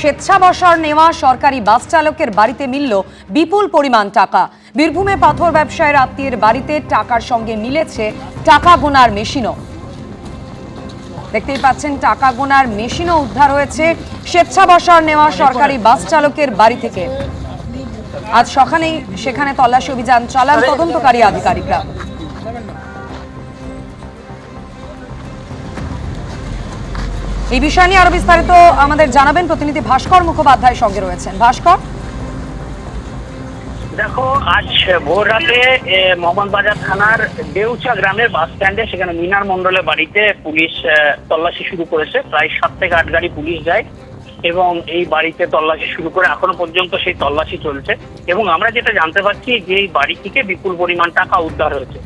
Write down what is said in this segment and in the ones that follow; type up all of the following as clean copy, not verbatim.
স্বেচ্ছাবসর নেওয়া সরকারি বাস চালকের বাড়িতে মিলল বিপুল পরিমাণ টাকা। বীরভূমে পাথর ব্যবসায়ীর আত্মীয়ের বাড়িতে টাকার সঙ্গে মিলেছে টাকা গোনার মেশিনও। দেখতেই পাচ্ছেন, টাকা গোনার মেশিনও উদ্ধার হয়েছে স্বেচ্ছাবসর নেওয়া সরকারি বাস চালকের বাড়ি থেকে। আজ সকালেই সেখানে তল্লাশি অভিযান চালান তদন্তকারী আধিকারিকরা। এই বিষয় নিয়ে আরো বিস্তারিত আমাদের জানাবেন প্রতিনিধি ভাস্কর মুখোপাধ্যায় সঙ্গে রয়েছেন। ভাস্কর, দেখো, আজ ভোর রাতে মোহাম্মদবাজার থানার দেউচা গ্রামের বাস স্ট্যান্ডে সেখানে মিনার মন্ডলের বাড়িতে পুলিশ তল্লাশি শুরু করেছে। প্রায় 7 থেকে 8 গাড়ি পুলিশ যায় এবং এই বাড়িতে তল্লাশি শুরু করে এখনো পর্যন্ত সেই তল্লাশি চলছে। এবং আমরা যেটা জানতে পারছি যে এই বাড়ি থেকে বিপুল পরিমাণ টাকা উদ্ধার হয়েছে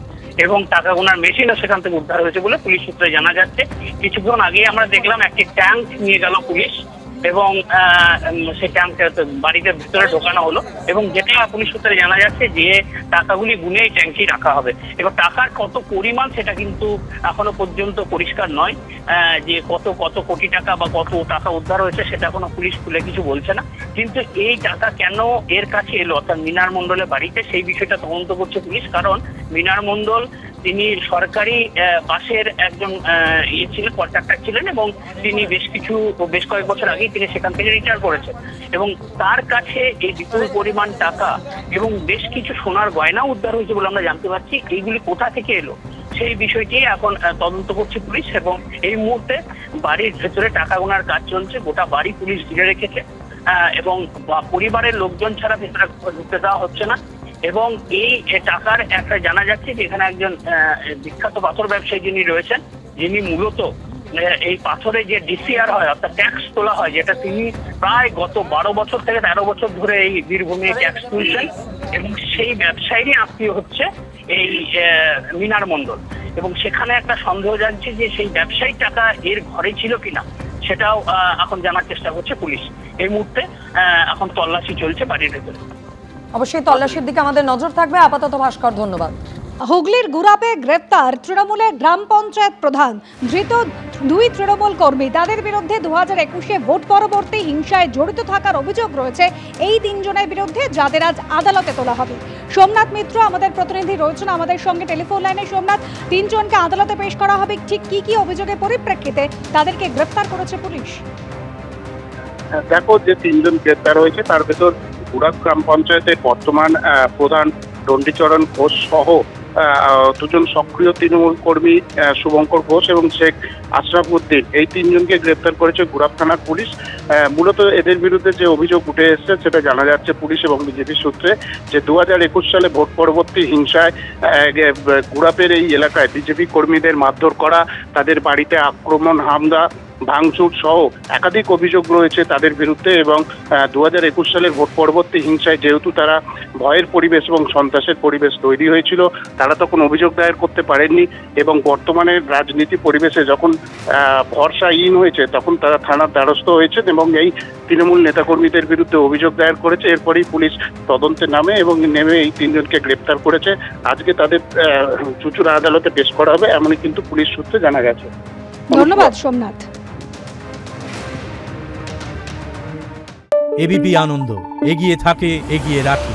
এবং টাকা গোনার মেশিনও সেখান থেকে উদ্ধার হয়েছে বলে পুলিশ সূত্রে জানা যাচ্ছে। কিছুক্ষণ আগে আমরা দেখলাম একটি ট্যাঙ্ক নিয়ে গেল পুলিশ এবং সেই ট্যাঙ্ক বাড়িতে ভিতরে ঢোকানো হলো এবং যেটা পুলিশ সূত্রে জানা যাচ্ছে যে টাকাগুলি গুনে এই ট্যাঙ্কি রাখা হবে। এবার টাকার কত পরিমাণ সেটা কিন্তু এখনো পর্যন্ত পরিষ্কার নয়, যে কত কোটি টাকা বা কত টাকা উদ্ধার হয়েছে সেটা এখনো পুলিশ খুলে কিছু বলছে না। কিন্তু এই টাকা কেন এর কাছে এলো, অর্থাৎ মিনার মন্ডলের বাড়িতে, সেই বিষয়টা তদন্ত করছে পুলিশ। কারণ মিনার মন্ডল তিনি সরকারি বাসের একজন ছিলেন, কন্ট্রাক্টর ছিলেন এবং তিনি বেশ কয়েক বছর আগেই তিনি সেখান থেকে রিটায়ার করেছেন এবং তার কাছে এই বিপুল পরিমাণ টাকা এবং বেশ কিছু সোনার গয়না উদ্ধার হয়েছে বলে আমরা জানতে পারছি। এইগুলি কোথা থেকে এলো সেই বিষয়টি এখন তদন্ত করছে পুলিশ এবং এই মুহূর্তে বাড়ির ভেতরে টাকা গোনার কাজ চলছে। গোটা বাড়ি পুলিশ ঘিরে রেখেছে এবং পরিবারের লোকজন ছাড়া ভেতরে ঢুকতে দেওয়া হচ্ছে না। এবং এই টাকার একটা জানা যাচ্ছে যে এখানে একজন বিখ্যাত পাথর ব্যবসায়ী যিনি রয়েছেন, যিনি মূলত এই পাথরে যে ডিসিআর হয় অর্থাৎ ট্যাক্স তোলা হয়, যেটা তিনি প্রায় গত 12 বছর থেকে 13 বছর ধরে এই বীরভূমে ট্যাক্স তুলছেন এবং সেই ব্যবসায়ীরই আত্মীয় হচ্ছে এই মিনার মন্ডল। এবং সেখানে একটা সন্দেহ জানছে যে সেই ব্যবসায়ীর টাকা এর ঘরে ছিল কিনা, সেটাও এখন জানার চেষ্টা করছে পুলিশ। এই মুহূর্তে এখন তল্লাশি চলছে বাড়ির ভেতরে। অবশ্যই তল্লাশির দিকে আমাদের নজর থাকবে। আপাতত ভাস্কর, ধন্যবাদ। হুগলির গুরাপে গ্রেফতার তৃণমূলের গ্রাম পঞ্চায়েত প্রধান, ধৃত 2 তৃণমূল কর্মী। তাদের বিরুদ্ধে 2021-এ ভোট পরবর্তী হিংসায় জড়িত থাকার অভিযোগ রয়েছে এই 3 জনের বিরুদ্ধে, যাদের আজ আদালতে তোলা হবে। সোমনাথ মিত্র আমাদের প্রতিনিধি রয়েছেন আমাদের সঙ্গে টেলিফোন লাইনে। সোমনাথ, 3 জনকে আদালতে পেশ করা হবে, ঠিক কি অভিযোগের পরিপ্রেক্ষিতে তাদেরকে গ্রেফতার করেছে পুলিশ? দেখো, যে 3 জন গ্রেফতার হয়েছে তার ভেতর গুড়াপ গ্রাম পঞ্চায়েতের বর্তমান প্রধান চণ্ডীচরণ ঘোষ সহ 2 জন সক্রিয় তৃণমূল কর্মী, শুভঙ্কর ঘোষ এবং শেখ আশরাফ উদ্দিন, এই 3 জনকে গ্রেফতার করেছে গুড়াপ থানার পুলিশ। মূলত এদের বিরুদ্ধে যে অভিযোগ উঠে এসেছে সেটা জানা যাচ্ছে পুলিশ এবং বিজেপির সূত্রে, যে 2021 সালে ভোট পরবর্তী হিংসায় গুড়াপের এই এলাকায় বিজেপি কর্মীদের মারধর করা, তাদের বাড়িতে আক্রমণ, হামলা, ভাঙচুর সহ একাধিক অভিযোগ রয়েছে তাদের বিরুদ্ধে। এবং 2021 সালের ভোট পরবর্তী হিংসায় যেহেতু তারা ভয়ের পরিবেশ এবং সন্ত্রাসের পরিবেশ তৈরি হয়েছিল, তারা তখন অভিযোগ দায়ের করতে পারেননি এবং বর্তমানে রাজনীতি পরিবেশে যখন ভরসাহীন হয়েছে তখন তারা থানার দ্বারস্থ হয়েছেন এবং এই তৃণমূল নেতাকর্মীদের বিরুদ্ধে অভিযোগ দায়ের করেছে। এরপরেই পুলিশ তদন্তে নামে এবং নেমে এই 3 জনকে গ্রেপ্তার করেছে। আজকে তাদের চুঁচুড়া আদালতে পেশ করা হবে, এমনই কিন্তু পুলিশ সূত্রে জানা গেছে। ধন্যবাদ সোমনাথ। এবিপি আনন্দ, এগিয়ে থাকে, এগিয়ে রাখে।